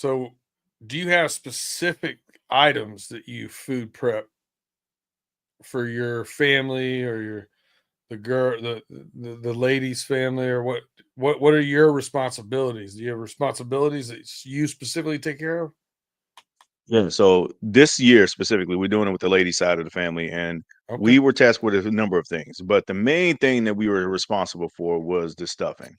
So do you have specific items that you food prep for your family or the girl the lady's family, or what are your responsibilities? Do you have responsibilities that you specifically take care of? Yeah, so this year specifically, we're doing it with the lady side of the family, and Okay. we were tasked with a number of things. But the main thing that we were responsible for was the stuffing.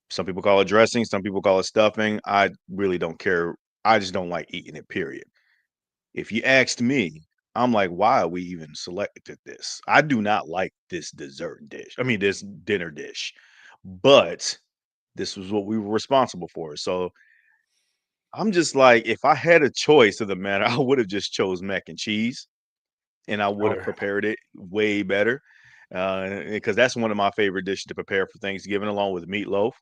Some people call it dressing, some people call it stuffing. I really don't care. I just don't like eating it, period. If you asked me, I'm like, why are we even selected this? I do not like this dessert dish. I mean, this dinner dish, but this was what we were responsible for. So I'm just like, if I had a choice of the matter, I would have just chose mac and cheese, and I would Oh have yeah. prepared it way better. Because that's one of my favorite dishes to prepare for Thanksgiving, along with meatloaf.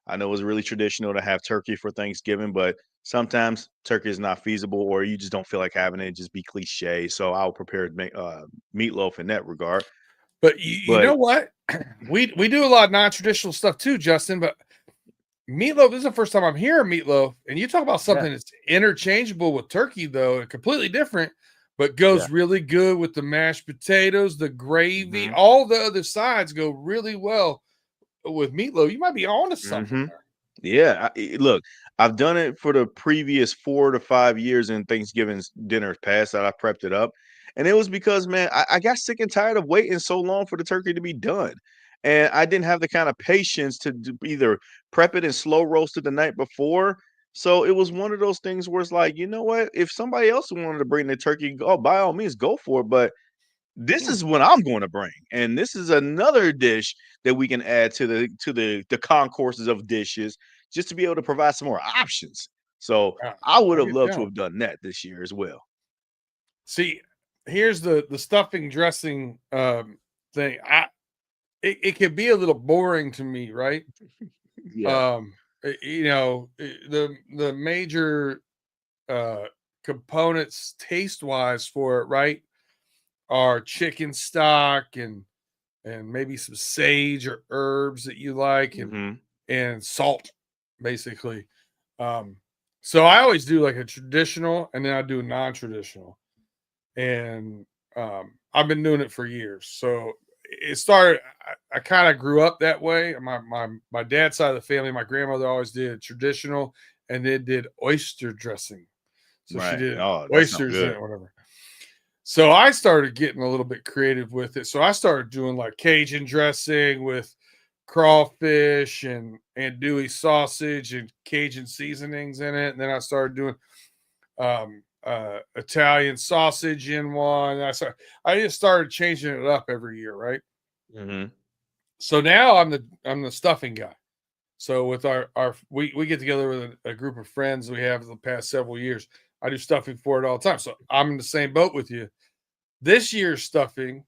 I know it's really traditional to have turkey for Thanksgiving, but sometimes turkey is not feasible, or you just don't feel like having it. Just be cliche. So I'll prepare meatloaf in that regard. But you But know what? We do a lot of non-traditional stuff too, Justin, but meatloaf, this is the first time I'm hearing meatloaf. And you talk about yeah, something that's interchangeable with turkey, though, and completely different, but yeah, goes really good with the mashed potatoes, the gravy, hmm all the other sides go really well with meatloaf. You might be on to something hmm there. yeah. Look, I've done it for the previous 4 to 5 years in Thanksgiving's dinners past that I prepped it up, and it was because, man, I got sick and tired of waiting so long for the turkey to be done, and I didn't have the kind of patience to either prep it and slow roast it the night before. So it was one of those things where it's like, you know what? If somebody else wanted to bring the turkey, oh, by all means, go for it. But this Mm, is what I'm going to bring, and this is another dish that we can add to the concourses of dishes, just to be able to provide some more options. So yeah, I would I have get loved to down. have done that this year as well. See, here's the stuffing dressing thing. It can be a little boring to me, right? Yeah. The major uh components taste wise for it, right, are chicken stock and maybe some sage or herbs that you like, hmm and salt, basically. Um, so I always do like a traditional, and then I do a non-traditional, and I've been doing it for years. So it started. I kind of grew up that way. My dad's side of the family, my grandmother always did traditional, and then did oyster dressing. So she Right. did Oh, that sounds oysters in good. it, whatever. So I started getting a little bit creative with it. So I started doing like Cajun dressing with crawfish and andouille sausage and Cajun seasonings in it. And then I started doing Italian sausage in one. I just started changing it up every year, right? hmm So now I'm the stuffing guy. So with our we get together with a group of friends we have the past several years. I do stuffing for it all the time. So I'm in the same boat with you. This year's stuffing,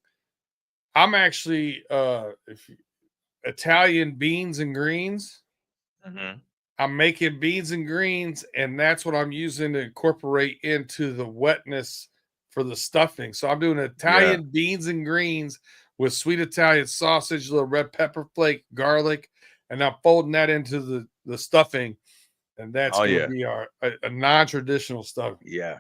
I'm actually Italian beans and greens. hmm I'm making beans and greens, and that's what I'm using to incorporate into the wetness for the stuffing. So I'm doing Yeah. Italian beans and greens with sweet Italian sausage, little red pepper flake, garlic, and I'm folding that into the stuffing, and that's Oh going to yeah. be a non-traditional stuffing. Yeah.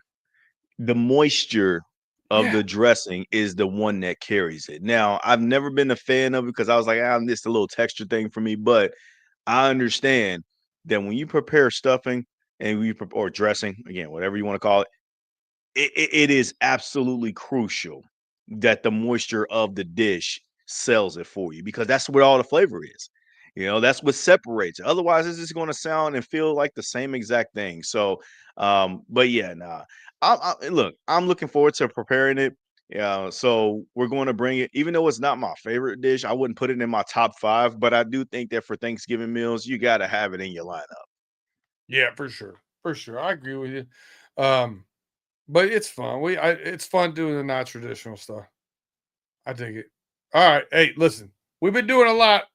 The moisture of Yeah, the dressing is the one that carries it. Now, I've never been a fan of it because I was like, ah, this a little texture thing for me, but I understand that when you prepare stuffing and or dressing, again, whatever you want to call it, it is absolutely crucial that the moisture of the dish sells it for you, because that's where all the flavor is. That's what separates it. Otherwise, it's just going to sound and feel like the same exact thing. So, but yeah, nah. Look, I'm looking forward to preparing it. Yeah, so we're going to bring it, even though it's not my favorite dish. I wouldn't put it in my top five, but I do think that for Thanksgiving meals, you got to have it in your lineup. yeah, for sure. I agree with you. Um, but it's fun. It's fun doing the non-traditional stuff. I dig it. All right. Hey, listen, we've been doing a lot.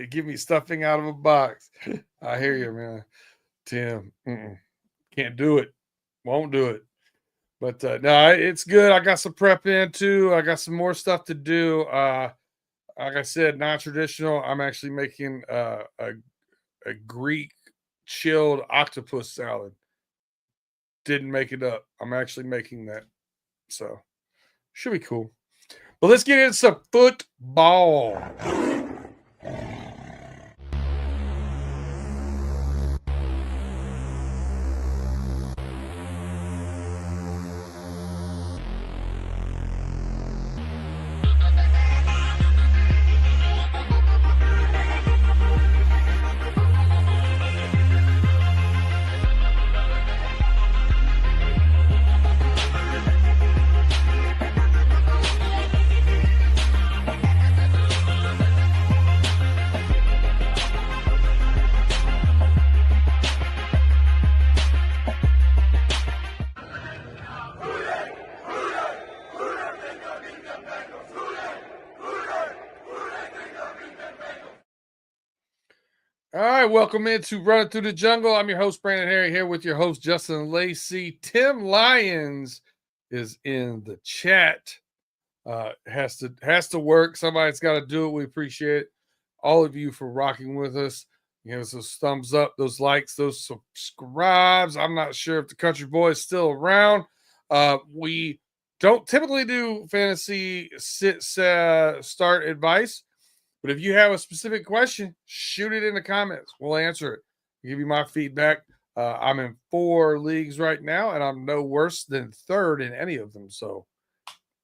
Give me stuffing out of a box. I hear you, man. Tim, can't do it. Won't do it. But no, it's good. I got some prep in too. I got some more stuff to do. Like I said, non traditional. I'm actually making a Greek chilled octopus salad. Didn't make it up. I'm actually making that. So should be cool. But let's get into some football. All right, welcome into Running Through the Jungle. I'm your host, Brandon Herriott, here with your host, Justin and Lacey. Tim Lyons is in the chat. Has to work. Somebody's got to do it. We appreciate all of you for rocking with us. Give us those thumbs up, those likes, those subscribes. I'm not sure if the country boy is still around. We don't typically do fantasy start advice. But if you have a specific question, shoot it in the comments. We'll answer it. I'll give you my feedback. I'm in 4 leagues right now, and I'm no worse than 3rd in any of them. So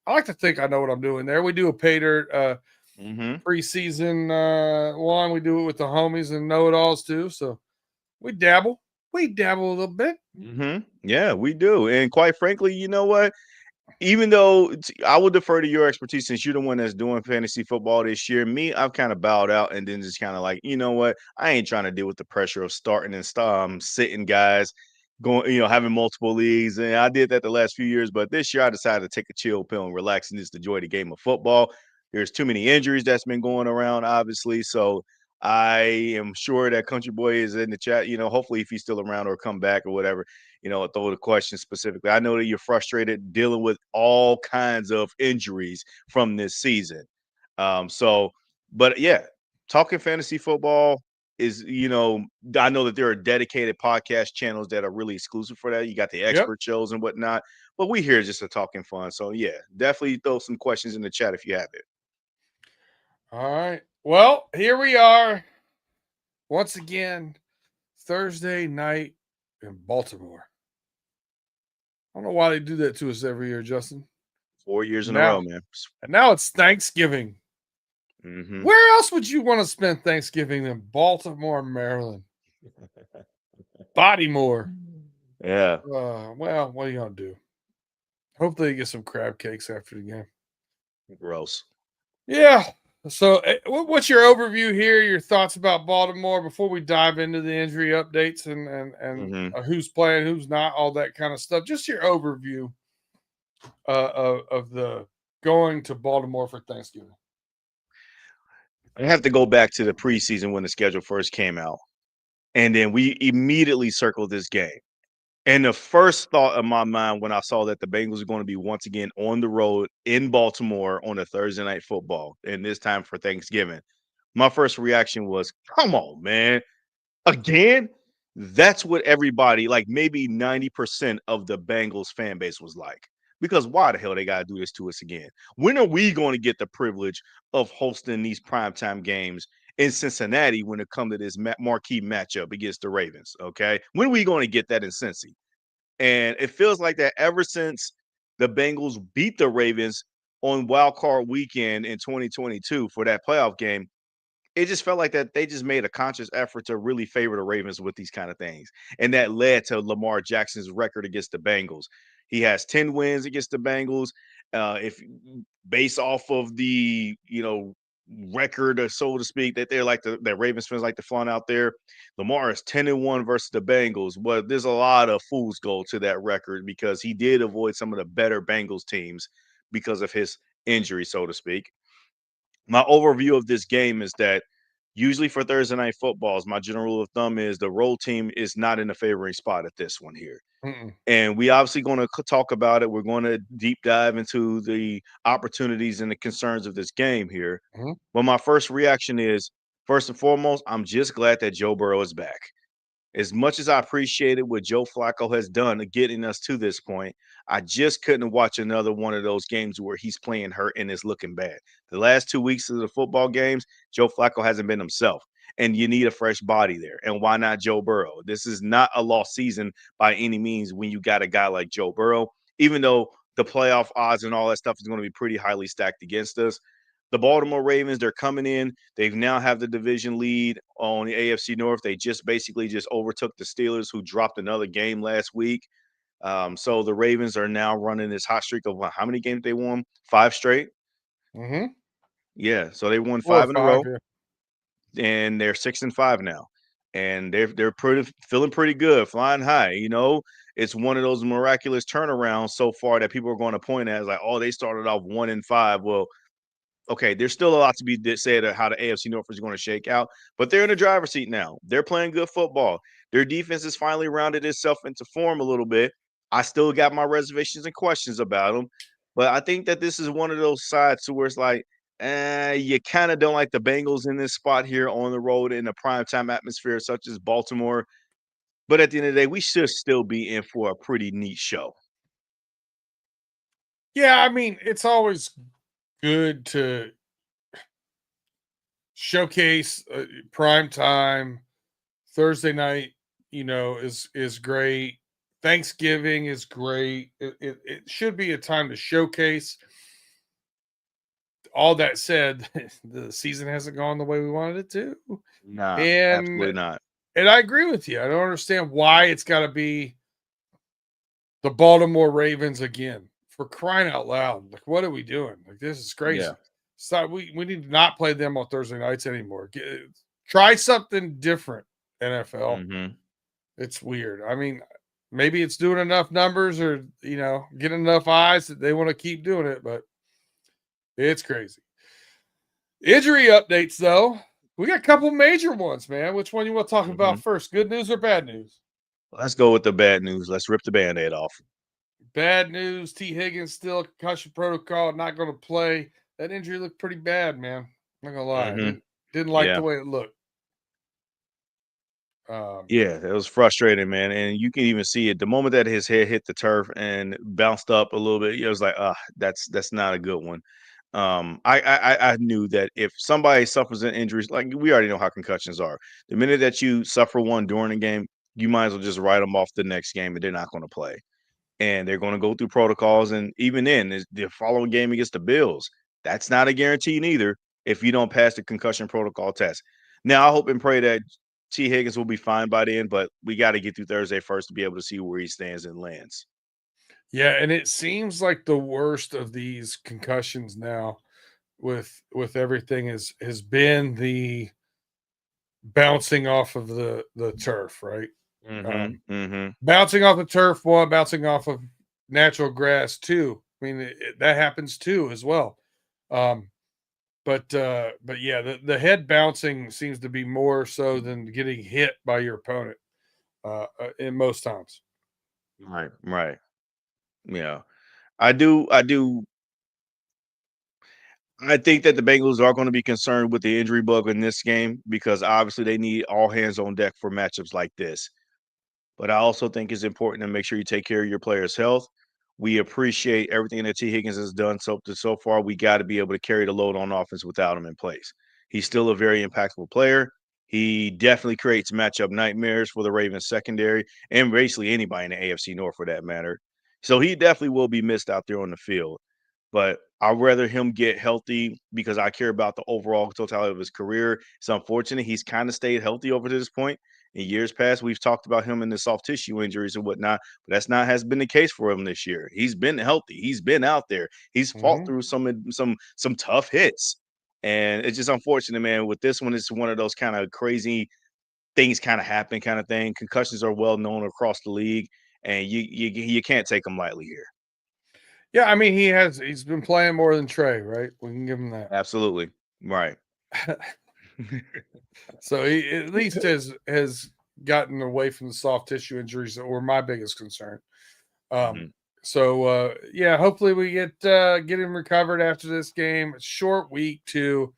I like to think I know what I'm doing there. We do a pay dirt preseason one. We do it with the homies and know-it-alls too. So we dabble. We dabble a little bit. Yeah, we do. And quite frankly, you know what? Even though I will defer to your expertise since you're the one that's doing fantasy football this year, me, I've kind of bowed out and then just kind of like, you know what? I ain't trying to deal with the pressure of starting and sitting guys, going, having multiple leagues. And I did that the last few years, but this year I decided to take a chill pill and relax and just enjoy the game of football. There's too many injuries that's been going around, obviously. So I am sure that Country Boy is in the chat. Hopefully if he's still around or come back or whatever, throw the question specifically. I know that you're frustrated dealing with all kinds of injuries from this season. But yeah, talking fantasy football is, I know that there are dedicated podcast channels that are really exclusive for that. You got the Yep. expert shows and whatnot, but we here just to talking fun. So yeah, definitely throw some questions in the chat if you have it. All right. Well, here we are once again, Thursday night in Baltimore. I don't know why they do that to us every year, Justin. 4 years in a row, man. And now it's Thanksgiving. Where else would you want to spend Thanksgiving than Baltimore, Maryland? Baltimore. Yeah. Well, what are you going to do? Hopefully you get some crab cakes after the game. Gross. Yeah. So what's your overview here, your thoughts about Baltimore before we dive into the injury updates and who's playing, who's not, all that kind of stuff? Just your overview of the going to Baltimore for Thanksgiving. I have to go back to the preseason when the schedule first came out. And then we immediately circled this game. And the first thought of my mind when I saw that the Bengals are going to be once again on the road in Baltimore on a Thursday night football, and this time for Thanksgiving, my first reaction was, come on, man. Again? That's what everybody, like maybe 90% of the Bengals fan base was like. Because why the hell they got to do this to us again? When are we going to get the privilege of hosting these primetime games in Cincinnati when it comes to this marquee matchup against the Ravens? Okay. When are we going to get that in Cincy? And it feels like that ever since the Bengals beat the Ravens on Wild Card Weekend in 2022 for that playoff game, it just felt like that they just made a conscious effort to really favor the Ravens with these kind of things. And that led to Lamar Jackson's record against the Bengals. He has 10 wins against the Bengals. If based off of the, record, or so to speak, that they're like that Ravens fans like to flaunt out there. Lamar is 10-1 versus the Bengals. But there's a lot of fool's gold to that record because he did avoid some of the better Bengals teams because of his injury, so to speak. My overview of this game is that usually for Thursday night footballs, my general rule of thumb is the road team is not in a favoring spot at this one here. And we obviously going to talk about it. We're going to deep dive into the opportunities and the concerns of this game here. But my first reaction is, first and foremost, I'm just glad that Joe Burrow is back. As much as I appreciated what Joe Flacco has done getting us to this point, I just couldn't watch another one of those games where he's playing hurt and it's looking bad. The last 2 weeks of the football games, Joe Flacco hasn't been himself. And you need a fresh body there. And why not Joe Burrow? This is not a lost season by any means when you got a guy like Joe Burrow, even though the playoff odds and all that stuff is going to be pretty highly stacked against us. The Baltimore Ravens, they're coming in. They now have the division lead on the AFC North. They just basically just overtook the Steelers, who dropped another game last week. So the Ravens are now running this hot streak of how many games they won? 5 straight. Mm-hmm. Yeah, so they won 4 or 5 in a 5, row, yeah. and they're 6-5 now, and they're pretty feeling pretty good, flying high. It's one of those miraculous turnarounds so far that people are going to point at as like, oh, they started off 1-5. Well, okay, there's still a lot to be said of how the AFC North is going to shake out, but they're in the driver's seat now. They're playing good football. Their defense has finally rounded itself into form a little bit. I still got my reservations and questions about them, but I think that this is one of those sides to where it's like, you kind of don't like the Bengals in this spot here on the road in a primetime atmosphere such as Baltimore. But at the end of the day, we should still be in for a pretty neat show. Yeah, I mean, it's always good to showcase prime time. Thursday night, is great. Thanksgiving is great. It should be a time to showcase. All that said, the season hasn't gone the way we wanted it to. Nah, And absolutely not. and I agree with you. I don't understand why it's got to be the Baltimore Ravens again. For crying out loud. Like, what are we doing? Like, this is Yeah. crazy. So we need to not play them on Thursday nights anymore. Try something different, NFL. Hmm. It's weird. I mean, maybe it's doing enough numbers or, getting enough eyes that they want to keep doing it, but it's crazy. Injury updates, though. We got a couple major ones, man. Which one you want to talk Hmm. about first? Good news or bad news? Let's go with the bad news. Let's rip the Band-Aid off. Bad news. T. Higgins still concussion protocol, not going to play. That injury looked pretty bad, man. I'm not gonna lie. I Hmm. didn't like the Yeah. way it looked. Um, Yeah, it was frustrating, man, and you can even see it the moment that his head hit the turf and bounced up a little bit. It was like, that's not a good one. I knew that if somebody suffers an injury, like we already know how concussions are. The minute that you suffer one during a game, you might as well just write them off the next game, and they're not going to play. And they're going to go through protocols. And even then, the following game against the Bills, that's not a guarantee neither if you don't pass the concussion protocol test. Now, I hope and pray that T. Higgins will be fine by then, but we got to get through Thursday first to be able to see where he stands and lands. yeah, and it seems like the worst of these concussions now with everything has been the bouncing off of the turf, right? Mm-hmm. Um, Mm-hmm. bouncing off the turf, one, bouncing off of natural grass, two. I mean, that happens too as well. Um, but yeah, the head bouncing seems to be more so than getting hit by your opponent in most times. Right. Right. Yeah. I do. I think that the Bengals are going to be concerned with the injury bug in this game because obviously they need all hands on deck for matchups like this. But I also think it's important to make sure you take care of your players' health. We appreciate everything that T. Higgins has done so far. We got to be able to carry the load on offense without him in place. He's still a very impactful player. He definitely creates matchup nightmares for the Ravens secondary and basically anybody in the AFC North for that matter. So he definitely will be missed out there on the field. But I'd rather him get healthy because I care about the overall totality of his career. It's unfortunate he's kind of stayed healthy over to this point. In years past, we've talked about him and the soft tissue injuries and whatnot, but that's not has been the case for him this year. He's been healthy. He's been out there. He's fought Hmm. through some tough hits, and it's just unfortunate, man. With this one, it's one of those kind of crazy things kind of happen kind of thing. Concussions are well known across the league, and you can't take them lightly here. Yeah, I mean he's been playing more than Trey, right? We can give him that. Absolutely right. So he at least has gotten away from the soft tissue injuries that were my biggest concern. Um, Mhm. so yeah, hopefully we get him recovered after this game. Short week too.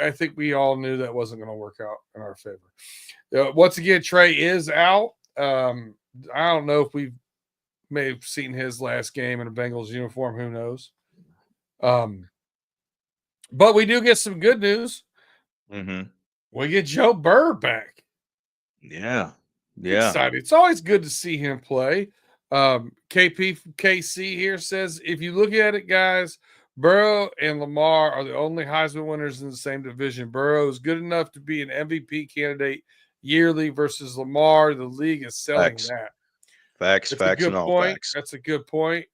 I think we all knew that wasn't going to work out in our favor. Once again, Trey is out. I don't know if we may have seen his last game in a Bengals uniform. Who knows? Um, but we do get some good news. Mm-hmm. We get Joe Burr back. Yeah. Yeah. Excited. It's always good to see him play. KP from KC here says if you look at it, guys, Burrow and Lamar are the only Heisman winners in the same division. Burrow is good enough to be an MVP candidate yearly versus Lamar. The league is selling Facts. that. Facts, It's a facts, and good all point. facts. That's a good point.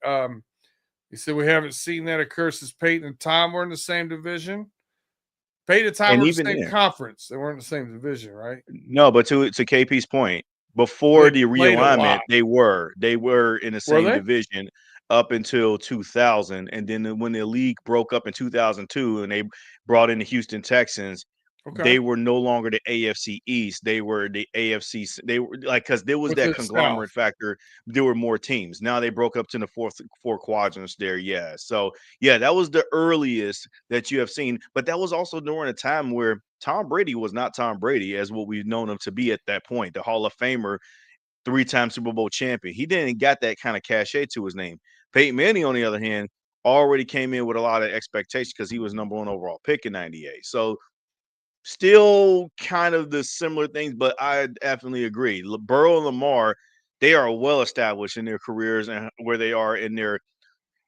He said we haven't seen that occur since Peyton and Tom were in the same division. Peyton and Tom And were in the even same then, conference. They weren't in the same division, right? no, but to KP's point, Well, before they the played a realignment, lot. they were in the Were same they? division up until 2000, and then when the league broke up in 2002 and they brought in the Houston Texans, Okay. they were no longer the AFC East. They were the AFC. They were like because there was With that the South. conglomerate factor. There were more teams. Now they broke up to the four quadrants there. Yeah. So yeah, that was the earliest that you have seen. But that was also during a time where Tom Brady was not Tom Brady as what we've known him to be at that point, the Hall of Famer, three-time Super Bowl champion. He didn't got that kind of cachet to his name. Peyton Manning, on the other hand, already came in with a lot of expectations because he was number one overall pick in '98. So still kind of the similar things, but I definitely agree. Burrow and Lamar, they are well established in their careers and where they are in their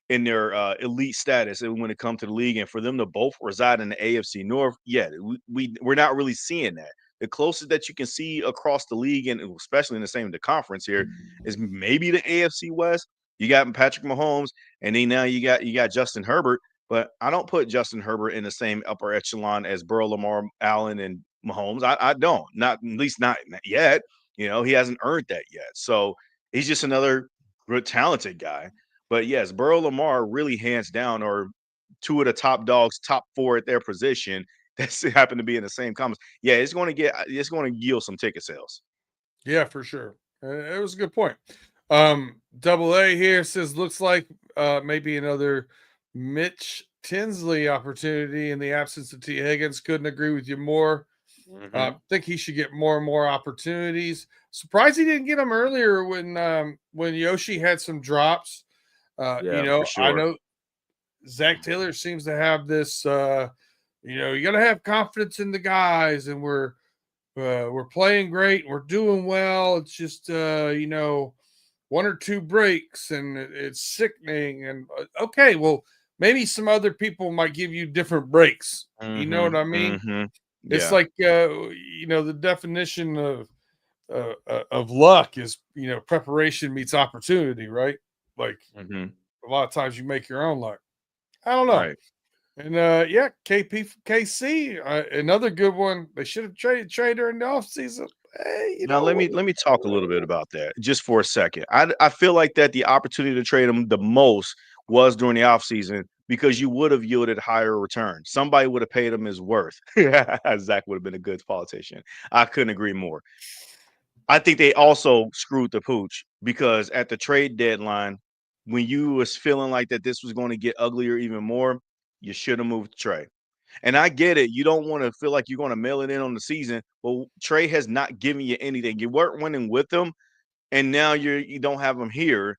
elite status and when it comes to the league, and for them to both reside in the AFC North, yeah, we're not really seeing that. The closest that you can see across the league, and especially in the same the conference here, is maybe the AFC West. You got Patrick Mahomes, and then now you got Justin Herbert, but I don't put Justin Herbert in the same upper echelon as Burrow, Lamar, Allen, and Mahomes. I don't, not at least not yet. He hasn't earned that yet. So he's just another good, talented guy. But yes, Burrow, Lamar really hands down are two of the top dogs, top four at their position. That's happen to be in the same comments. Yeah, it's going to yield some ticket sales. Yeah, for sure. It was a good point. Double A here says looks like maybe another Mitch Tinsley opportunity in the absence of T. Higgins. Couldn't agree with you more. Mm-hmm. Think he should get more and more opportunities. Surprised he didn't get them earlier when Yoshi had some drops. Yeah, for I sure. know Zach Taylor seems to have this. You got to have confidence in the guys, and we're playing great. We're doing well. It's just one or two breaks, and it's sickening. And okay, well, maybe some other people might give you different breaks. You know what Mm-hmm. I mean? Mm-hmm. It's Yeah. like the definition of luck is preparation meets opportunity, right? Like Mm-hmm. a lot of times you make your own luck. I don't know. Right. And yeah, KP from KC, another good one. They should have traded Trey during the offseason. Hey, Now let me talk a little bit about that just for a second. I feel like that the opportunity to trade him the most was during the offseason because you would have yielded higher return. Somebody would have paid him his worth. Zach would have been a good politician. I couldn't agree more. I think they also screwed the pooch because at the trade deadline, when you was feeling like that this was going to get uglier even more, you should have moved Trey. And I get it. You don't want to feel like you're going to mail it in on the season, but Trey has not given you anything. You weren't winning with him, and now you don't have him here,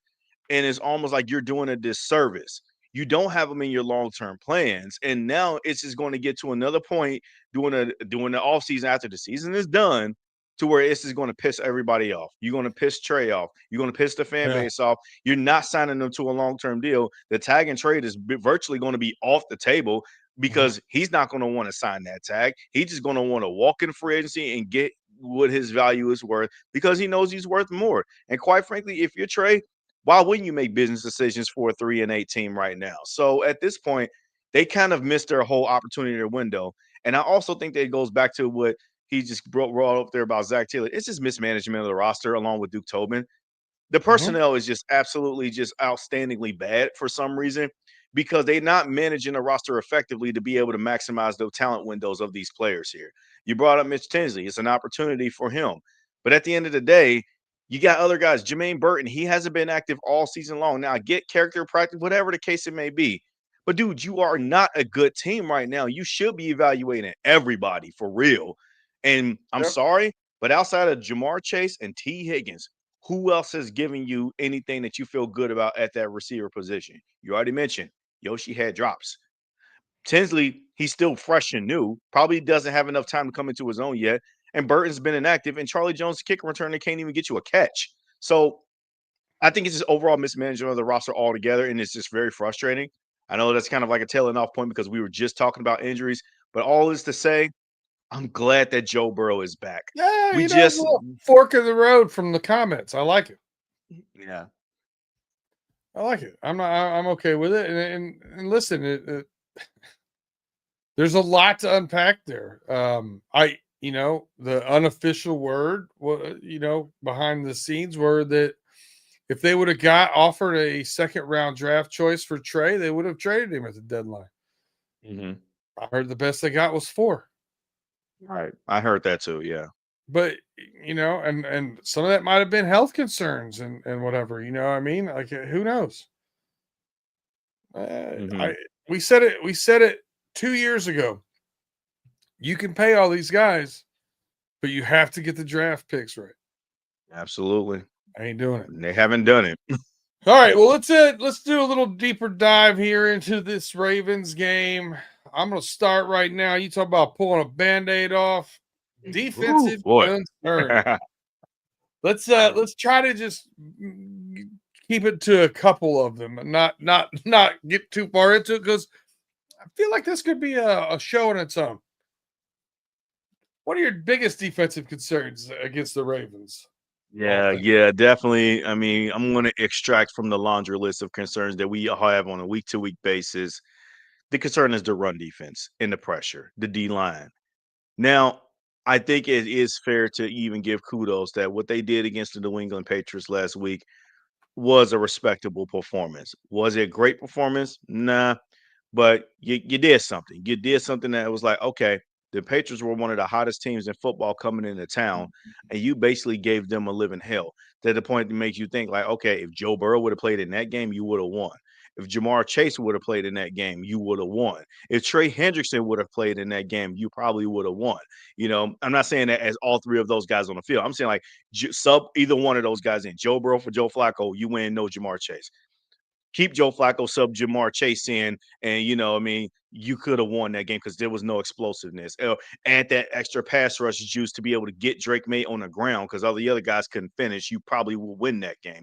and it's almost like you're doing a disservice. You don't have him in your long-term plans, and now it's just going to get to another point doing the offseason after the season is done to where it's just going to piss everybody off. You're going to piss Trey off. You're going to piss the fan yeah. base off. You're not signing them to a long-term deal. The tag and trade is virtually going to be off the table Mhm. because he's not going to want to sign that tag. He's just going to want to walk in free agency and get what his value is worth because he knows he's worth more. And quite frankly, if you're Trey, why wouldn't you make business decisions for a 3-8 team right now? So at this point, they kind of missed their whole opportunity, their window. And I also think that it goes back to what he just brought up there about Zach Taylor. It's just mismanagement of the roster along with Duke Tobin. The Mhm. personnel is just absolutely just outstandingly bad for some reason because they're not managing the roster effectively to be able to maximize the talent windows of these players here. You brought up Mitch Tinsley. It's an opportunity for him. But at the end of the day, you got other guys. Jermaine Burton, he hasn't been active all season long. Now, I get character practice, whatever the case it may be. But dude, you are not a good team right now. You should be evaluating everybody for real. And I'm Yep. sorry, but outside of Jamar Chase and T. Higgins, who else has given you anything that you feel good about at that receiver position? You already mentioned Yoshi had drops. Tinsley, he's still fresh and new, probably doesn't have enough time to come into his own yet. And Burton's been inactive, and Charlie Jones, kicker returner, can't even get you a catch. So I think it's just overall mismanagement of the roster altogether, and it's just very frustrating. I know that's kind of like a tailing off point because we were just talking about injuries, but all is to say, I'm glad that Joe Burrow is back. Yeah, We it's a just, little fork in the road from the comments. I like it. yeah, I like it. I'm okay with it. And listen, there's a lot to unpack there. The unofficial word, behind the scenes were that if they would have got offered a second round draft choice for Trey, they would have traded him at the deadline. mm-hmm. I heard the best they got was 4. Right. I heard that too. Yeah. But and some of that might have been health concerns and whatever. You know what I mean? Like, who knows? Mm-hmm. I We said it. We said it 2 years ago. You can pay all these guys, but you have to get the draft picks right. Absolutely. I ain't doing it. They haven't done it. All right, well let's do a little deeper dive here into this Ravens game. I'm gonna start right now. You talk about pulling a band-aid off. Ooh, Defensive boy. concern. Let's try to just keep it to a couple of them and not get too far into it because I feel like this could be a show on its own. What are your biggest defensive concerns against the Ravens? Yeah, definitely. I mean, I'm going to extract from the laundry list of concerns that we have on a week to week basis. The concern is the run defense and the pressure, the D line. Now, I think it is fair to even give kudos that what they did against the New England Patriots last week was a respectable performance. Was it a great performance? Nah, but you did something. You did something that was like, okay, the Patriots were one of the hottest teams in football coming into town, and you basically gave them a living hell to the point that makes you think like, okay, if Joe Burrow would have played in that game, you would have won. If Jamar Chase would have played in that game, you would have won. If Trey Hendrickson would have played in that game, you probably would have won. You know, I'm not saying that as all three of those guys on the field. I'm saying like sub either one of those guys in. Joe Burrow for Joe Flacco, you win, no Jamar Chase. Keep Joe Flacco sub Jamar Chase in, and I mean, you could have won that game because there was no explosiveness. Add that extra pass rush juice to be able to get Drake May on the ground because all the other guys couldn't finish. You probably will win that game.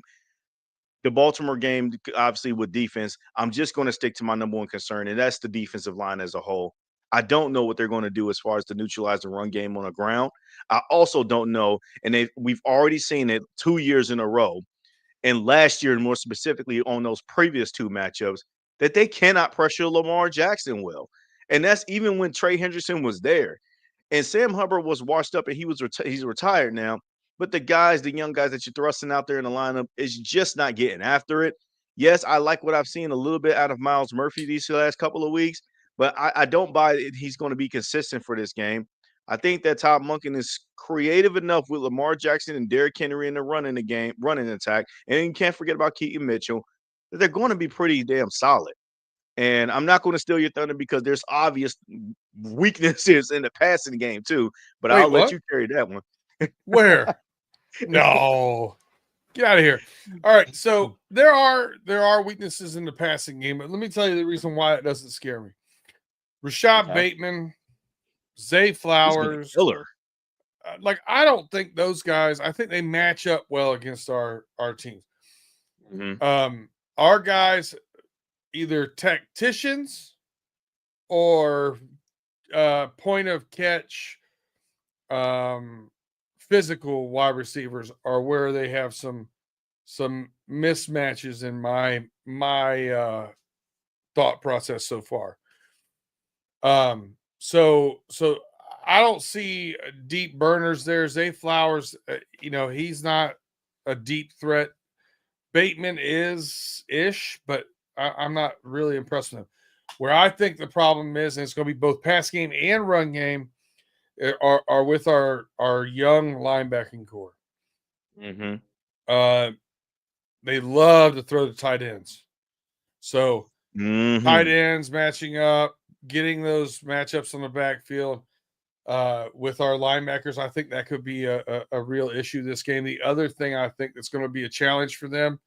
The Baltimore game, obviously with defense, I'm just going to stick to my number one concern, and that's the defensive line as a whole. I don't know what they're going to do as far as to neutralize the run game on the ground. I also don't know, and we've already seen it 2 years in a row and last year, more specifically on those previous two matchups, that they cannot pressure Lamar Jackson well. And that's even when Trey Hendrickson was there. And Sam Hubbard was washed up and he's retired now. But the young guys that you're thrusting out there in the lineup is just not getting after it. Yes, I like what I've seen a little bit out of Miles Murphy these last couple of weeks, but I don't buy it. He's going to be consistent for this game. I think that Todd Monken is creative enough with Lamar Jackson and Derrick Henry in the running attack, and you can't forget about Keaton Mitchell, that they're going to be pretty damn solid. And I'm not going to steal your thunder because there's obvious weaknesses in the passing game too, but Wait, I'll let what? you carry that one. Where? No. Get out of here. All right. So there are weaknesses in the passing game, but let me tell you the reason why it doesn't scare me. Rashad Okay. Bateman, Zay He's been a Flowers. killer. I don't think those guys, I think they match up well against our teams. Mhm. Our guys, either tacticians or point of catch physical wide receivers are where they have some mismatches in my thought process so far. So I don't see deep burners there. Zay Flowers, he's not a deep threat. Bateman is ish, but I'm not really impressed with him. Where I think the problem is, and it's going to be both pass game and run game, are with our young linebacking core. Mhm. Uh, they love to throw the tight ends. So Tight Mm-hmm. ends matching up, getting those matchups on the backfield with our linebackers. I think that could be a real issue this game. The other thing I think that's going to be a challenge for them.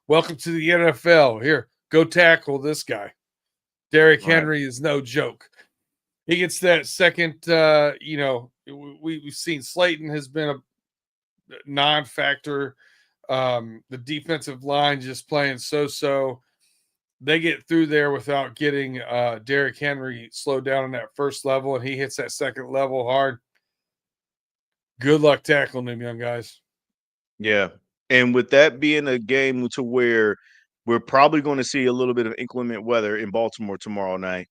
Welcome to the NFL. Here, go tackle this guy. Derrick Right. Henry is no joke. He gets that second. We've seen Slayton has been a non-factor. The defensive line just playing so. They get through there without getting Derrick Henry slowed down on that first level, and he hits that second level hard. Good luck tackling them, young guys. Yeah. And with that being a game to where we're probably going to see a little bit of inclement weather in Baltimore tomorrow night,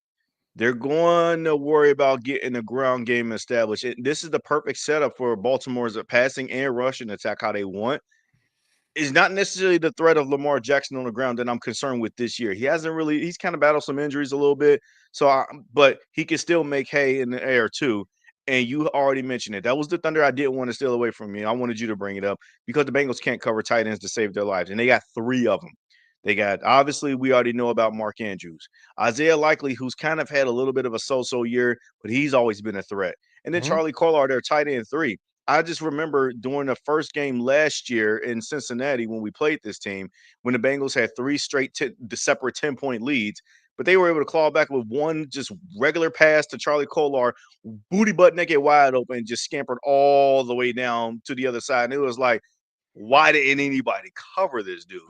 they're going to worry about getting the ground game established. This is the perfect setup for Baltimore's passing and rushing attack how they want. It's not necessarily the threat of Lamar Jackson on the ground that I'm concerned with this year. He's kind of battled some injuries a little bit. But he can still make hay in the air too. And you already mentioned it. That was the thunder I didn't want to steal away from you. I wanted you to bring it up because the Bengals can't cover tight ends to save their lives. And they got 3 of them. They got, obviously, we already know about Mark Andrews. Isaiah Likely, who's kind of had a little bit of a so-so year, but he's always been a threat. And then Mhm. Charlie Collar, their tight end 3. I just remember during the first game last year in Cincinnati when we played this team, when the Bengals had 3 straight separate 10-point leads, but they were able to claw back with one just regular pass to Charlie Collar, booty butt naked wide open, just scampered all the way down to the other side. And it was like, why didn't anybody cover this dude?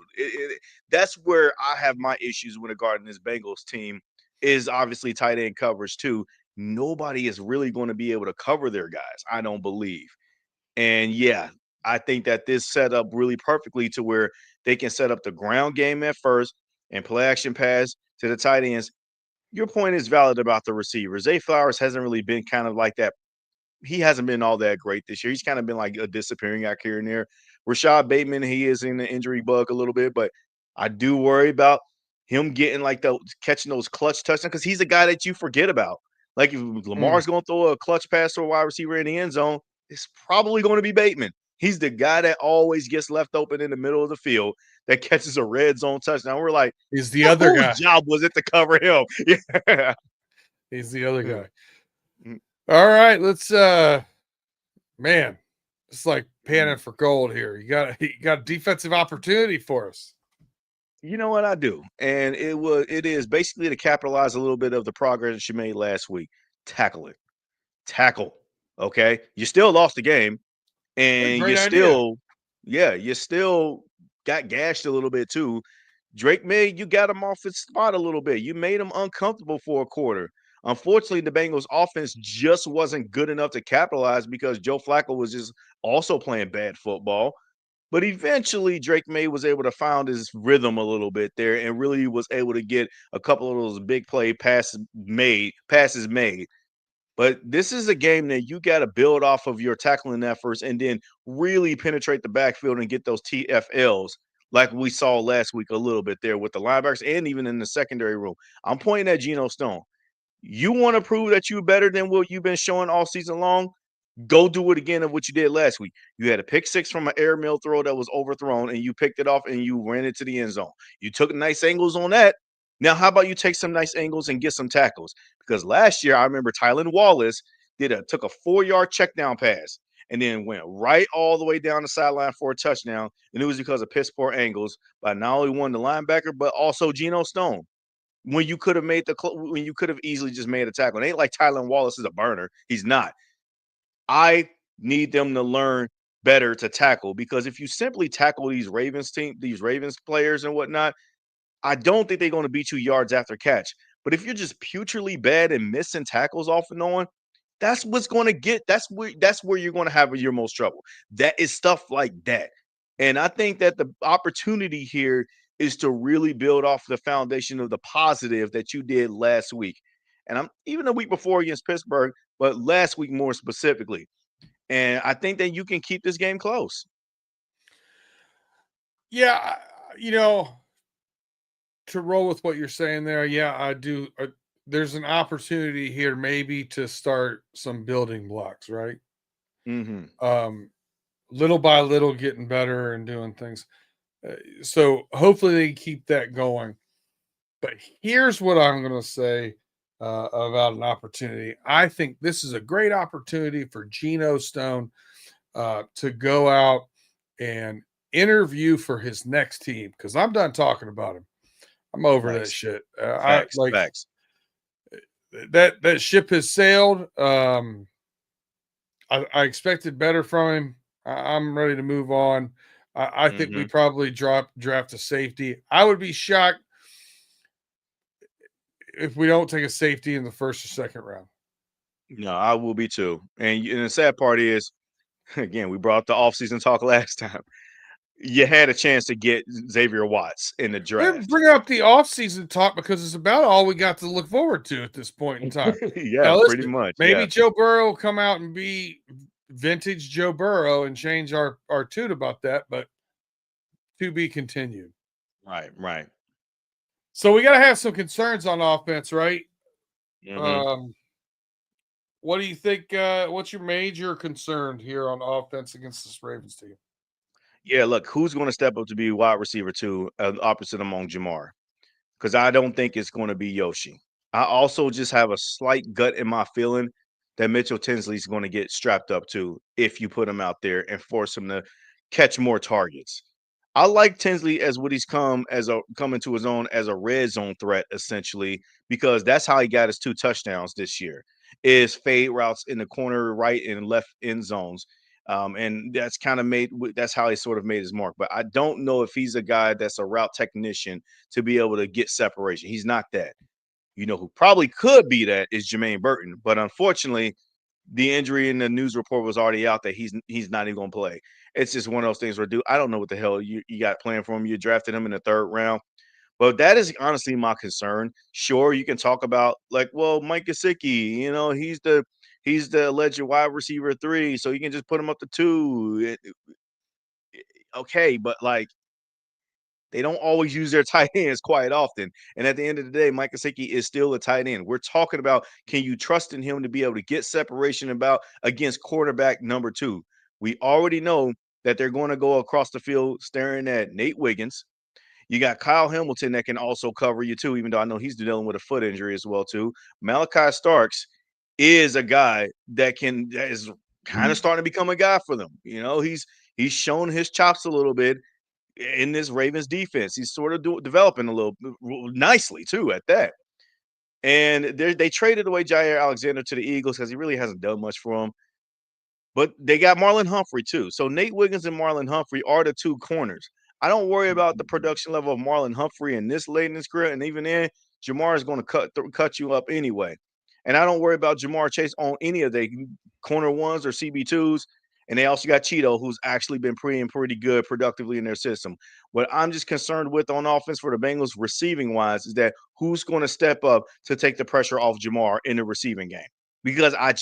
That's where I have my issues with regarding this Bengals team is obviously tight end coverage too. Nobody is really going to be able to cover their guys, I don't believe. And yeah, I think that this set up really perfectly to where they can set up the ground game at first and play action pass to the tight ends. Your point is valid about the receivers. Zay Flowers hasn't really been kind of like that. He hasn't been all that great this year. He's kind of been like a disappearing act here and there. Rashad Bateman, he is in the injury bug a little bit, but I do worry about him getting like the catching those clutch touchdowns because he's a guy that you forget about. Like if Mm. Lamar's going to throw a clutch pass to a wide receiver in the end zone, it's probably going to be Bateman. He's the guy that always gets left open in the middle of the field that catches a red zone touchdown. We're like, He's the other whose guy. job was it to cover him? Yeah. He's the other guy. Mm, All right, let's man, it's like panning mm. for gold here. You got a defensive opportunity for us. You know what I do, and it is basically to capitalize a little bit of the progress that you made last week. Tackle it, tackle. Okay, you still lost the game, and Great idea. you still got gashed a little bit too. You got him off his spot a little bit. You made him uncomfortable for a quarter. Unfortunately, the Bengals offense just wasn't good enough to capitalize because Joe Flacco was just also playing bad football. But eventually, Drake May was able to find his rhythm a little bit there and really was able to get a couple of those big play passes made. But this is a game that you got to build off of your tackling efforts and then really penetrate the backfield and get those TFLs like we saw last week a little bit there with the linebackers and even in the secondary room. I'm pointing at Geno Stone. You want to prove that you're better than what you've been showing all season long? Go do it again of what you did last week. You had a pick six from an airmail throw that was overthrown, and you picked it off and you ran it to the end zone. You took nice angles on that. Now, how about you take some nice angles and get some tackles? Because last year, I remember Tylan Wallace took a 4-yard check down pass and then went right all the way down the sideline for a touchdown. And it was because of piss poor angles by not only one the linebacker, but also Geno Stone when you could have when you could have easily just made a tackle. It ain't like Tylan Wallace is a burner. He's not. I need them to learn better to tackle because if you simply tackle these Ravens players and whatnot, I don't think they're going to beat you yards after catch. But if you're just putridly bad and missing tackles off and on, that's what's going to get. That's where you're going to have your most trouble. That is stuff like that. And I think that the opportunity here is to really build off the foundation of the positive that you did last week. And I'm even the week before against Pittsburgh, but last week more specifically. And I think that you can keep this game close. Yeah, you know, to roll with what you're saying there, yeah, I do. There's an opportunity here, maybe to start some building blocks, right? Mm-hmm. Um, little by little, getting better and doing things. So hopefully they keep that going. But here's what I'm going to say about an opportunity. I think this is a great opportunity for Geno Stone to go out and interview for his next team because I'm done talking about him. I'm over that Nice. shit. I Facts. like Facts. that ship has sailed. I expected better from him. I'm ready to move on. I think we Hmm. probably draft a safety. I would be shocked if we don't take a safety in the first or second round. No, I will be too. And the sad part is, again, we brought up the offseason talk last time. You had a chance to get Xavier Watts in the We didn't draft. bring up the offseason talk because it's about all we got to look forward to at this point in time. Yeah, Now, pretty listen, much. maybe Yeah. Joe Burrow will come out and be vintage Joe Burrow and change our tune about that, but to be continued. Right. Right. So we got to have some concerns on offense, right? Hmm. Um, what do you think? What's your major concern here on offense against this Ravens team? Yeah. Look, who's going to step up to be wide receiver two, opposite among Jamar? Because I don't think it's going to be Yoshi. I also just have a slight gut in my feeling that Mitchell Tinsley's going to get strapped up too if you put him out there and force him to catch more targets. I like Tinsley as what he's coming to his own as a red zone threat essentially because that's how he got his 2 touchdowns this year is fade routes in the corner right and left end zones. And that's kind of that's how he sort of made his mark. But I don't know if he's a guy that's a route technician to be able to get separation. He's not that. You know who probably could be that is Jermaine Burton, but unfortunately, the injury in the news report was already out that he's not even going to play. It's just one of those things where, dude, I don't know what the hell you got planned for him. You drafted him in the 3rd round, but that is honestly my concern. Sure, you can talk about like, well, Mike Gesicki, he's the alleged wide receiver 3, so you can just put him up to 2. Okay, but like they don't always use their tight ends quite often. And at the end of the day, Mike Gesicki is still a tight end. We're talking about can you trust in him to be able to get separation about against quarterback number 2? We already know that they're going to go across the field staring at Nate Wiggins. You got Kyle Hamilton that can also cover you too, even though I know he's dealing with a foot injury as well too. Malachi Starks is a guy that is kind of starting to become a guy for them. He's shown his chops a little bit in this Ravens defense. He's sort of developing a little nicely too at that. And they traded away Jair Alexander to the Eagles because he really hasn't done much for them. But they got Marlon Humphrey too. So Nate Wiggins and Marlon Humphrey are the 2 corners. I don't worry about the production level of Marlon Humphrey in this late in his career, and even then, Jamar is going to cut you up anyway. And I don't worry about Jamar Chase on any of the corner ones or CB2s. And they also got Cheeto, who's actually been pretty good productively in their system. What I'm just concerned with on offense for the Bengals receiving wise is that who's going to step up to take the pressure off Jamar in the receiving game? Because I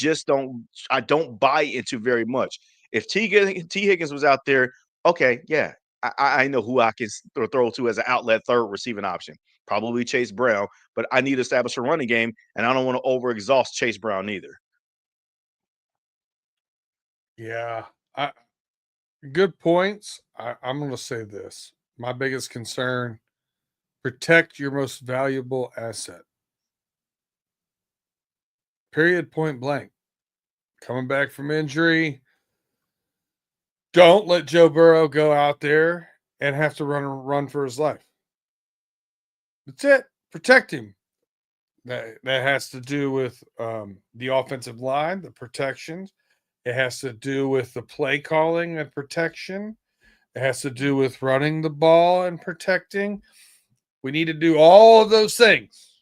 don't buy into very much. If T Higgins was out there, okay, yeah, I know who I can throw to as an outlet 3rd receiving option. Probably Chase Brown, but I need to establish a running game, and I don't want to overexhaust Chase Brown either. Yeah, good points. I'm going to say this. My biggest concern: protect your most valuable asset. Period. Point blank. Coming back from injury, don't let Joe Burrow go out there and have to run for his life. That's it. Protect him. That has to do with the offensive line, the protections. It has to do with the play calling and protection. It has to do with running the ball and protecting. We need to do all of those things.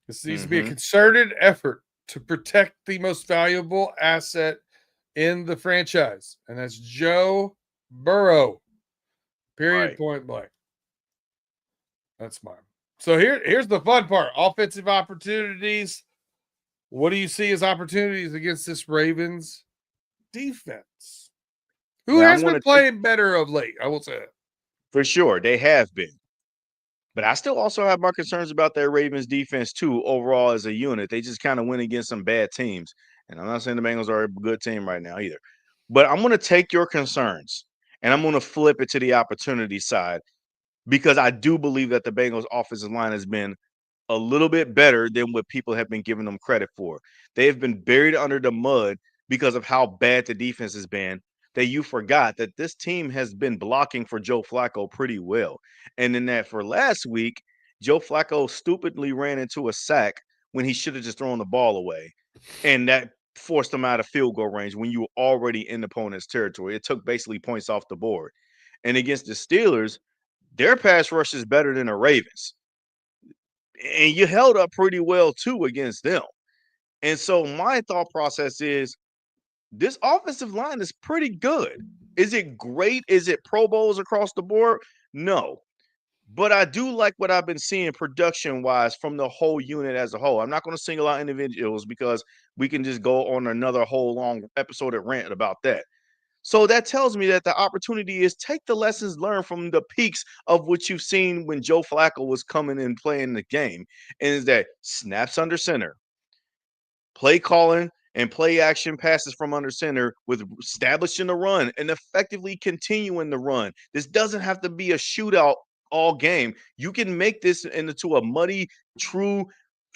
This needs to be a Mm-hmm. concerted effort to protect the most valuable asset in the franchise, and that's Joe Burrow. Period. Right. Point blank. That's mine. So here's the fun part: offensive opportunities. What do you see as opportunities against this Ravens defense, who Now I'm has going been to take playing better of late? I will say that. for sure they have been. But I still also have my concerns about that Ravens defense too, overall as a unit. They just kind of went against some bad teams. And I'm not saying the Bengals are a good team right now either. But I'm going to take your concerns and I'm going to flip it to the opportunity side. because I do believe that the Bengals offensive line has been a little bit better than what people have been giving them credit for. They have been buried under the mud because of how bad the defense has been, that you forgot that this team has been blocking for Joe Flacco pretty well. And in that for last week, Joe Flacco stupidly ran into a sack when he should have just thrown the ball away. And that forced them out of field goal range when you were already in the opponent's territory. It took basically points off the board. And against the Steelers, their pass rush is better than the Ravens. And you held up pretty well too against them. And so my thought process is this offensive line is pretty good. Is it great? Is it Pro Bowls across the board? No. But I do like what I've been seeing production wise from the whole unit as a whole. I'm not going to single out individuals because we can just go on another whole long episode of rant about that. So that tells me that the opportunity is take the lessons learned from the peaks of what you've seen when Joe Flacco was coming and playing the game. And is that snaps under center, play calling and play action passes from under center with establishing the run and effectively continuing the run. This doesn't have to be a shootout all game. You can make this into a muddy, true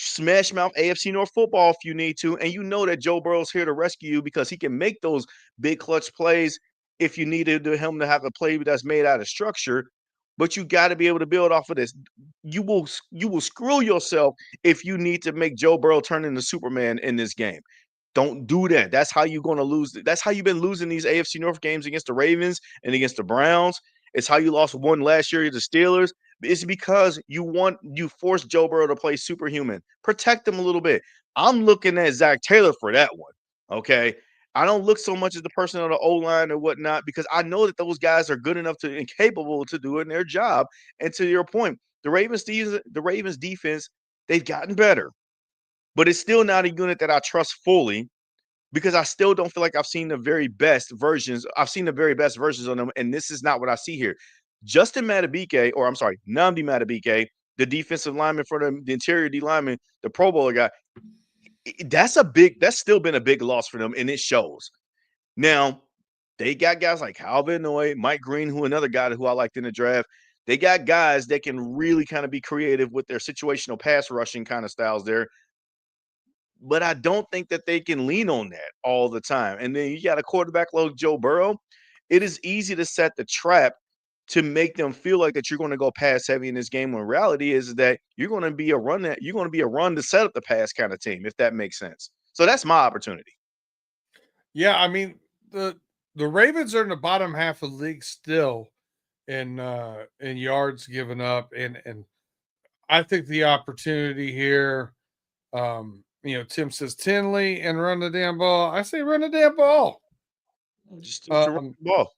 smash mouth AFC North football if you need to. And you know that Joe Burrow's here to rescue you because he can make those big clutch plays if you needed him to have a play that's made out of structure. But you got to be able to build off of this. You will screw yourself if you need to make Joe Burrow turn into Superman in this game. Don't do that. That's how you're going to lose. That's how you've been losing these AFC North games against the Ravens and against the Browns. It's how you lost one last year to the Steelers. It's because you forced Joe Burrow to play superhuman. Protect him a little bit. I'm looking at Zach Taylor for that one. Okay. I don't look so much at the person on the O-line or whatnot because I know that those guys are good enough to and capable to do it in their job. And to your point, the Ravens defense, they've gotten better, but it's still not a unit that I trust fully because I still don't feel like I've seen the very best versions. I've seen the very best versions of them, and this is not what I see here. Justin Madubuike, or I'm sorry, Nnamdi Madubuike, the defensive lineman for the interior D lineman, the Pro Bowler guy, that's still been a big loss for them, and it shows. Now, they got guys like Calvin Noy, Mike Green, who another guy who I liked in the draft. They got guys that can really kind of be creative with their situational pass rushing kind of styles there. But I don't think that they can lean on that all the time. And then you got a quarterback like Joe Burrow. It is easy to set the trap to make them feel like that you're going to go pass heavy in this game. When reality is that you're going to be a run to set up the pass kind of team, if that makes sense. So that's my opportunity. Yeah, I mean the Ravens are in the bottom half of the league still in yards given up, and I think the opportunity here. Tim says Tinley and run the damn ball. I say run the damn ball. Just to run the ball.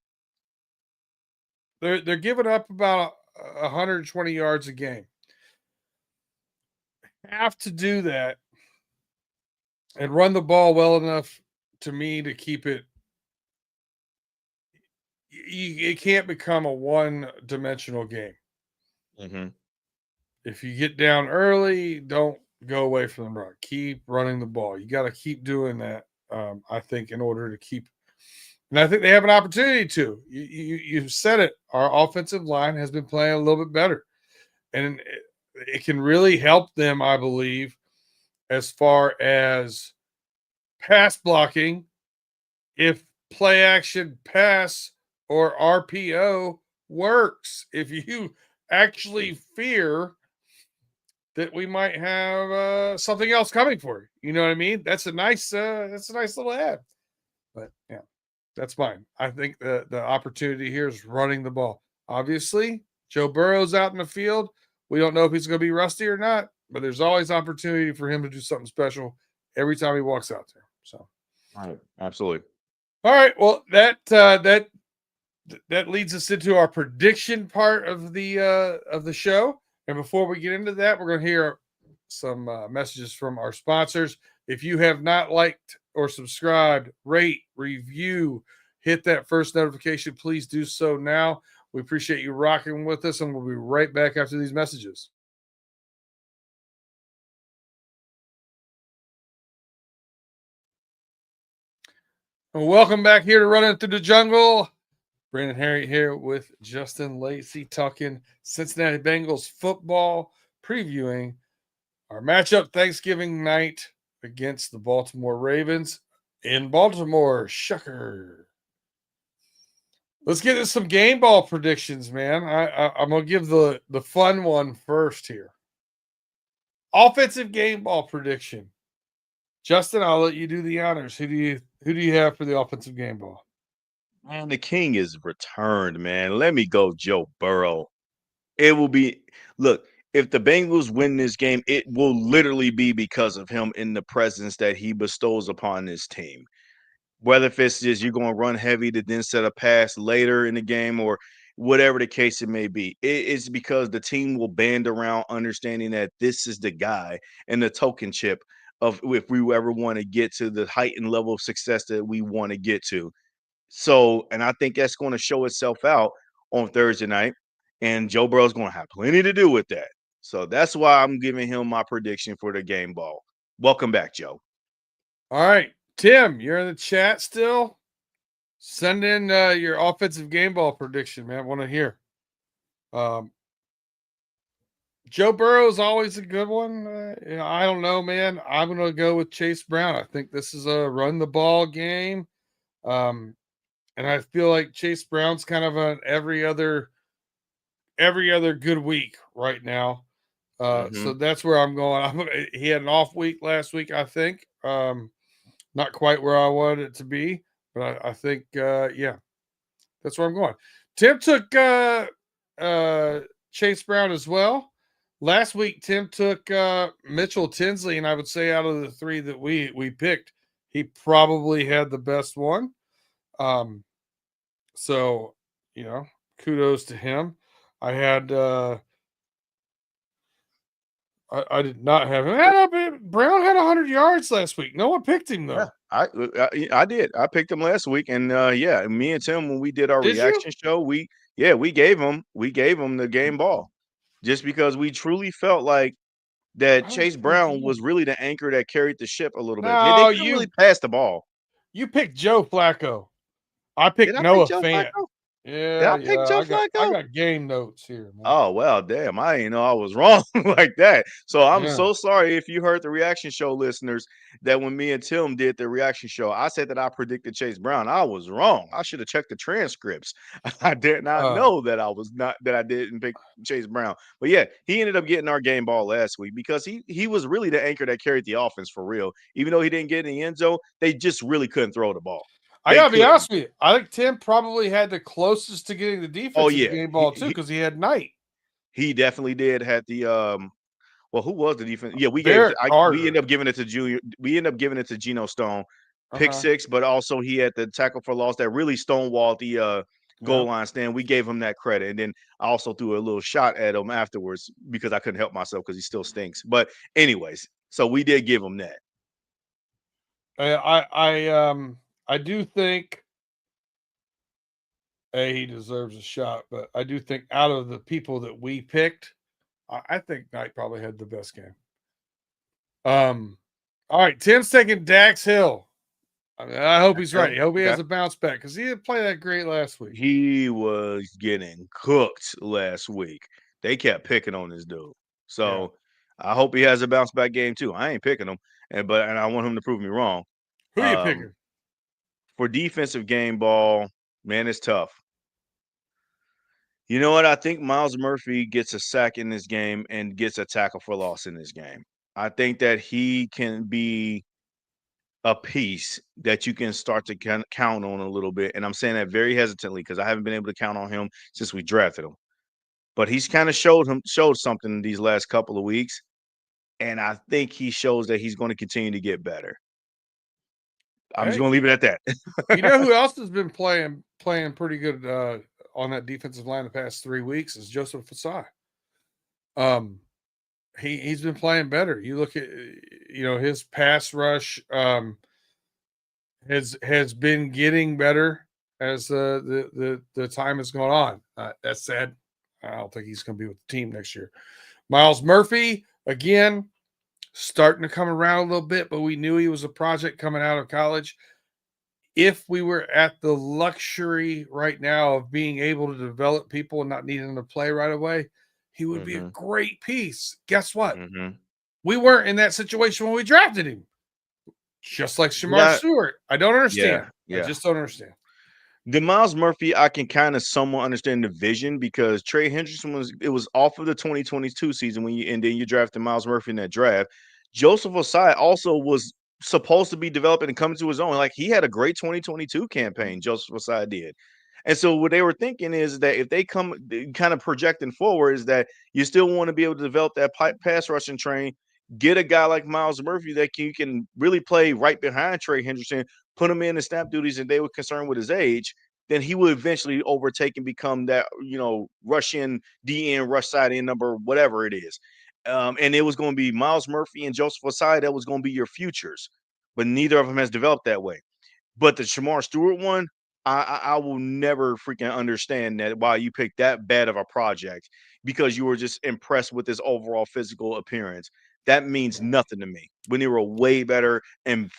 They're giving up about 120 yards a game. Have to do that and run the ball well enough to me to keep it. It can't become a one-dimensional game. Mm-hmm. If you get down early, don't go away from the run. Keep running the ball. You got to keep doing that. I think in order to keep, and I think they have an opportunity to. You've said it. Our offensive line has been playing a little bit better, and it can really help them, I believe, as far as pass blocking. If play action pass or RPO works, if you actually fear that we might have something else coming for you. You know what I mean? That's a nice little ad. But yeah, that's fine. I think the opportunity here is running the ball. Obviously, Joe Burrow's out in the field. We don't know if he's going to be rusty or not, but there's always opportunity for him to do something special every time he walks out there. So, all right, absolutely. All right. Well, that leads us into our prediction part of the show. And before we get into that, we're going to hear some messages from our sponsors. If you have not liked or subscribed, rate, review, hit that first notification, please do so now. We appreciate you rocking with us, and we'll be right back after these messages. Well, welcome back here to Running Through the Jungle. Brandon Herriott here with Justin Lacey talking Cincinnati Bengals football, previewing our matchup Thanksgiving night against the Baltimore Ravens in Baltimore. Shucker. Let's get into some game ball predictions, man. I'm gonna give the fun one first here. Offensive game ball prediction. Justin, I'll let you do the honors. Who do you have for the offensive game ball? Man, the king is returned, man. Let me go, Joe Burrow. It will be look, if the Bengals win this game, it will literally be because of him in the presence that he bestows upon this team. Whether if it's just you're going to run heavy to then set a pass later in the game or whatever the case it may be. It's because the team will band around understanding that this is the guy and the token chip of if we ever want to get to the heightened level of success that we want to get to. So, and I think that's going to show itself out on Thursday night, and Joe Burrow's going to have plenty to do with that. So that's why I'm giving him my prediction for the game ball. Welcome back, Joe. All right, Tim, you're in the chat still. Send in your offensive game ball prediction, man. I want to hear. Joe Burrow is always a good one. I don't know, man. I'm going to go with Chase Brown. I think this is a run the ball game. And I feel like Chase Brown's kind of an every other good week right now. So that's where I'm going. He had an off week last week, I think. Not quite where I wanted it to be, but I think, yeah, that's where I'm going. Tim took Chase Brown as well. Last week, Tim took Mitchell Tinsley, and I would say out of the three that we picked, he probably had the best one. So, kudos to him. I had I did not have him. Brown had 100 yards last week. No one picked him though. Yeah, I did. I picked him last week, and yeah, me and Tim when we did our reaction show, we gave him the game ball, just because we truly felt like that Chase Brown was really the anchor that carried the ship a little bit. They No, couldn't really pass the ball. You picked Joe Flacco. I picked Did I Noah pick Joe Fant. Flacco? Yeah, I picked Joe Flacco? I got game notes here, man. Oh, well, damn. I didn't know I was wrong like that. So I'm Yeah. so sorry if you heard the reaction show listeners that when me and Tim did the reaction show, I said that I predicted Chase Brown. I was wrong. I should have checked the transcripts. I did not know that I didn't pick Chase Brown. But yeah, he ended up getting our game ball last week because he was really the anchor that carried the offense for real. Even though he didn't get in the end zone, they just really couldn't throw the ball. I gotta be honest with you. I think Tim probably had the closest to getting the defensive game ball too, because he had Knight. He definitely did. Had the well, who was the defense? Yeah, we ended up giving it to Junior. We ended up giving it to Geno Stone, pick six, but also he had the tackle for loss that really stonewalled the goal line stand. We gave him that credit, and then I also threw a little shot at him afterwards because I couldn't help myself because he still stinks. But anyways, so we did give him that. I do think he deserves a shot, but I do think out of the people that we picked, I think Knight probably had the best game. All right, Tim's taking Dax Hill. I hope he's right. I hope he has a bounce back because he didn't play that great last week. He was getting cooked last week. They kept picking on this dude. So I hope he has a bounce back game too. I ain't picking him, and I want him to prove me wrong. Who are you picking? For defensive game ball, man, it's tough. You know what? I think Myles Murphy gets a sack in this game and gets a tackle for loss in this game. I think that he can be a piece that you can start to count on a little bit. And I'm saying that very hesitantly because I haven't been able to count on him since we drafted him. But he's kind of showed something these last couple of weeks. And I think he shows that he's going to continue to get better. I'm just going to leave it at that. You know who else has been playing pretty good on that defensive line the past 3 weeks is Joseph Fasai. He's been playing better. You look at his pass rush has been getting better as the time has gone on. That said, I don't think he's going to be with the team next year. Myles Murphy again starting to come around a little bit, but we knew he was a project coming out of college. if we were at the luxury right now of being able to develop people and not needing to play right away, he would be a Mhm. great piece. Guess what? Mhm. We weren't in that situation when we drafted him. Just like Shamar Yeah. Stewart. I don't Yeah. understand. I Yeah. just don't understand. The Miles Murphy, I can kind of somewhat understand the vision because Trey Hendrickson was off of the 2022 season when you and then you drafted Miles Murphy in that draft. Joseph Osai also was supposed to be developing and coming to his own. Like he had a great 2022 campaign, Joseph Osai did. And so what they were thinking is that if they come kind of projecting forward is that you still want to be able to develop that pass rushing train, get a guy like Miles Murphy that you can really play right behind Trey Hendrickson, put him in the snap duties, and they were concerned with his age, then he would eventually overtake and become that, rush in, DN, rush side in number, whatever it is. And it was going to be Miles Murphy and Joseph Osai that was going to be your futures, but neither of them has developed that way. But the Shamar Stewart one, I will never freaking understand that why you picked that bad of a project because you were just impressed with his overall physical appearance. That means nothing to me. When there were way better and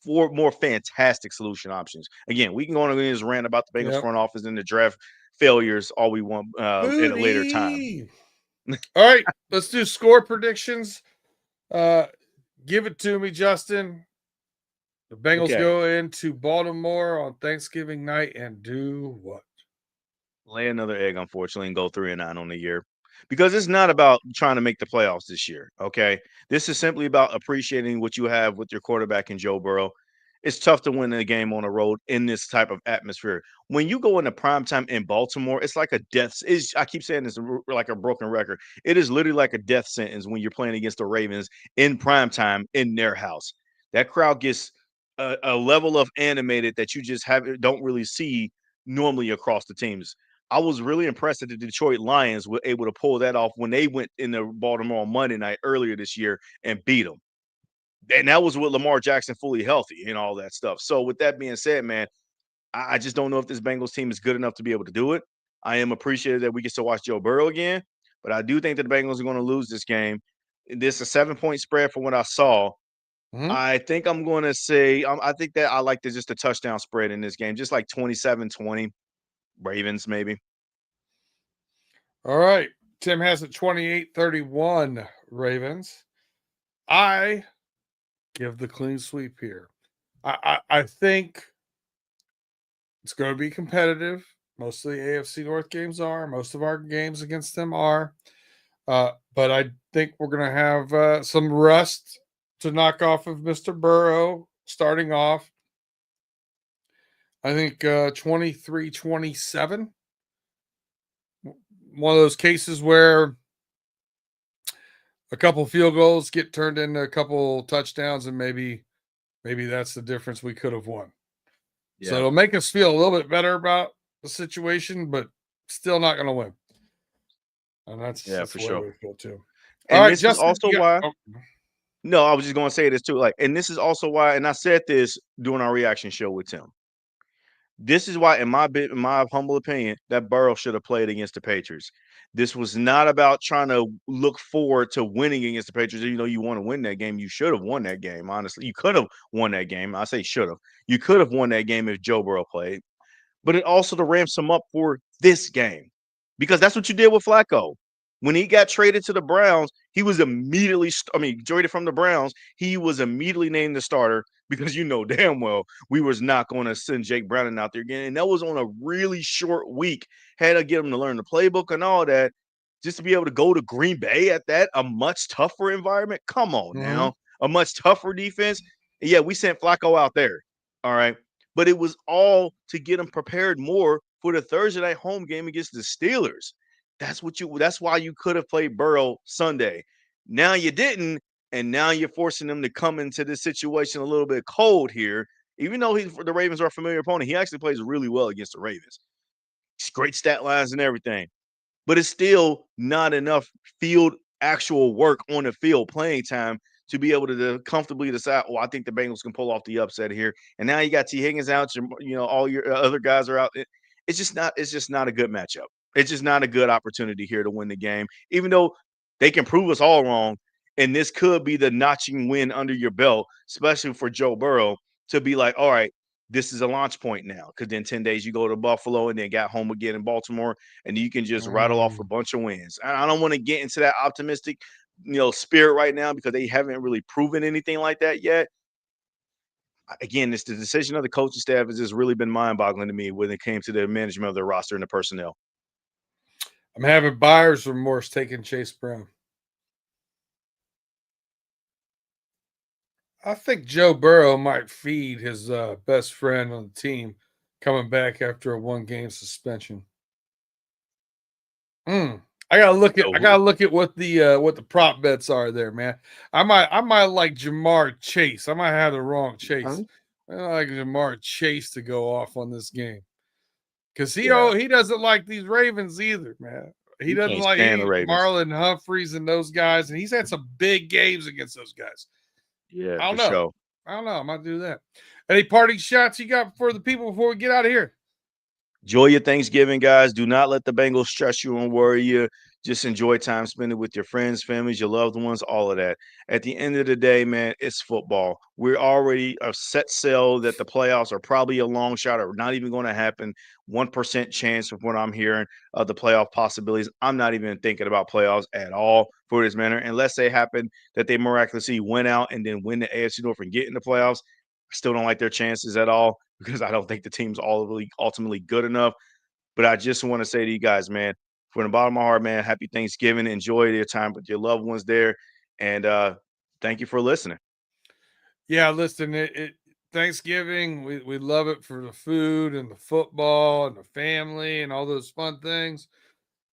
four more fantastic solution options. Again, we can go on and this rant about the Bengals Yep. front office and the draft failures all we want at a later time. Booty. All right, let's do score predictions. Uh, give it to me, Justin. The Bengals Okay. go into Baltimore on Thanksgiving night and do what? Lay another egg, unfortunately, and go 3-9 on the year. Because it's not about trying to make the playoffs this year. Okay. This is simply about appreciating what you have with your quarterback in Joe Burrow. It's tough to win a game on the road in this type of atmosphere. When you go into prime time in Baltimore, it's like a death. I keep saying this like a broken record. It is literally like a death sentence when you're playing against the Ravens in prime time in their house. That crowd gets a level of animated that you just don't really see normally across the teams. I was really impressed that the Detroit Lions were able to pull that off when they went into Baltimore on Monday night earlier this year and beat them. And that was with Lamar Jackson fully healthy and all that stuff. So, with that being said, man, I just don't know if this Bengals team is good enough to be able to do it. I am appreciative that we get to watch Joe Burrow again, but I do think that the Bengals are going to lose this game. This is a 7-point spread from what I saw. Mhm. I think I'm going to say, I think that I like just a touchdown spread in this game, just like 27-20 Ravens, maybe. All right. Tim has it 28-31 Ravens. I give the clean sweep here. I think it's going to be competitive. Most of the AFC North games are. Most of our games against them are. But I think we're going to have some rust to knock off of Mr. Burrow starting off. I think 23-27. One of those cases where a couple field goals get turned into a couple touchdowns, and maybe that's the difference. We could have won. So Yeah. it'll make us feel a little bit better about the situation, but still not going to win. And Yeah, that's for the way sure. we feel too. All And right, this is Justin. also why Oh, no, I was just gonna say this too. Like, and this is also why, and I said this during our reaction show with Tim. This is why, in my humble opinion, that Burrow should have played against the Patriots. This was not about trying to look forward to winning against the Patriots. You know, you want to win that game. You should have won that game. Honestly, you could have won that game. I say should have. You could have won that game if Joe Burrow played. But it also to ramp him up for this game because that's what you did with Flacco. When he got traded to the Browns, he was immediately, traded from the Browns, he was immediately named the starter because you know damn well we was not going to send Jake Browning out there again. And that was on a really short week. Had to get him to learn the playbook and all that just to be able to go to Green Bay at that, a much tougher environment. Come on mhm. now, a much tougher defense. And yeah, we sent Flacco out there. All right. But it was all to get him prepared more for the Thursday night home game against the Steelers. That's why you could have played Burrow Sunday. Now you didn't, and now you're forcing him to come into this situation a little bit cold here. Even though the Ravens are a familiar opponent, he actually plays really well against the Ravens. It's great stat lines and everything, but it's still not enough actual work on the field playing time to be able to comfortably decide, oh, I think the Bengals can pull off the upset here. And now you got T. Higgins out, all your other guys are out. It's just not a good matchup. It's just not a good opportunity here to win the game, even though they can prove us all wrong. And this could be the notching win under your belt, especially for Joe Burrow to be like, all right, this is a launch point now, because then 10 days you go to Buffalo and then got home again in Baltimore, and you can just rattle off a bunch of wins. I don't want to get into that optimistic, spirit right now, because they haven't really proven anything like that yet. Again, it's the decision of the coaching staff has just really been mind-boggling to me when it came to the management of their roster and the personnel. I'm having buyer's remorse taking Chase Brown. I think Joe Burrow might feed his best friend on the team coming back after a 1-game suspension. I gotta look at what the prop bets are there, man. I might like Jamar Chase. I might have the wrong Chase. I like Jamar Chase to go off on this game, because he doesn't like these Ravens either, man. He doesn't like Marlon Humphreys and those guys, and he's had some big games against those guys. Yeah, I don't know. I might do that. Any parting shots you got for the people before we get out of here? Enjoy your Thanksgiving, guys. Do not let the Bengals stress you and worry you. Just enjoy time spending with your friends, families, your loved ones, all of that. At the end of the day, man, it's football. We're already a set sail that the playoffs are probably a long shot or not even going to happen. 1% chance of what I'm hearing of the playoff possibilities. I'm not even thinking about playoffs at all for this matter, unless they happen that they miraculously win out and then win the AFC North and get in the playoffs. I still don't like their chances at all, because I don't think the team's ultimately good enough. But I just want to say to you guys, man, from the bottom of my heart, man, happy Thanksgiving. Enjoy your time with your loved ones there. And thank you for listening. Yeah, listen, Thanksgiving, we love it for the food and the football and the family and all those fun things.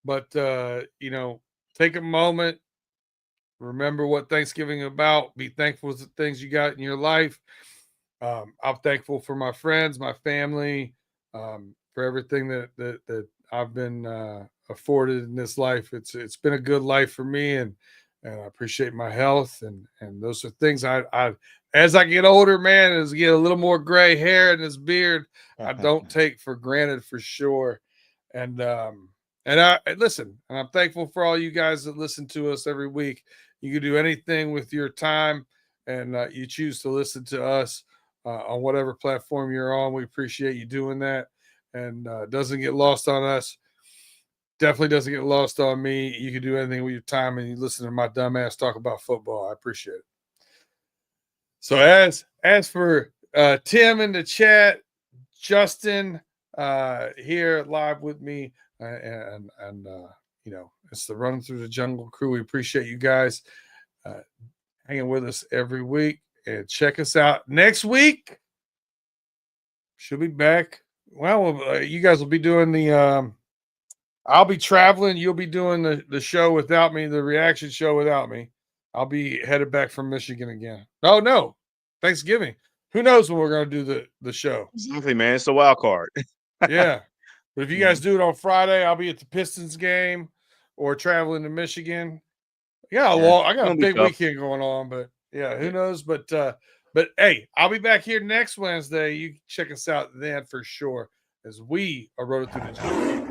But take a moment, remember what Thanksgiving is about. Be thankful for the things you got in your life. I'm thankful for my friends, my family, for everything that I've been afforded in this life. It's been a good life for me, and I appreciate my health, and those are things I as I get older, man, as I get a little more gray hair in this beard, I don't take for granted, for sure. And I listen, and I'm thankful for all you guys that listen to us every week. You can do anything with your time, and you choose to listen to us on whatever platform you're on. We appreciate you doing that, and doesn't get lost on us. Definitely doesn't get lost on me. You can do anything with your time, and you listen to my dumbass talk about football. I appreciate it. So as for Tim in the chat, Justin here live with me, and it's the Running Through the Jungle crew. We appreciate you guys hanging with us every week, and check us out next week. Should be back. Well, you guys will be doing the. I'll be traveling. You'll be doing the show without me, the reaction show without me. I'll be headed back from Michigan again. Oh, no. Thanksgiving. Who knows when we're going to do the show? Exactly, man. It's a wild card. Yeah. But if you guys do it on Friday, I'll be at the Pistons game or traveling to Michigan. Yeah, I got a big weekend going on, but yeah, who knows? But hey, I'll be back here next Wednesday. You check us out then for sure, as we are rolling through the jungle.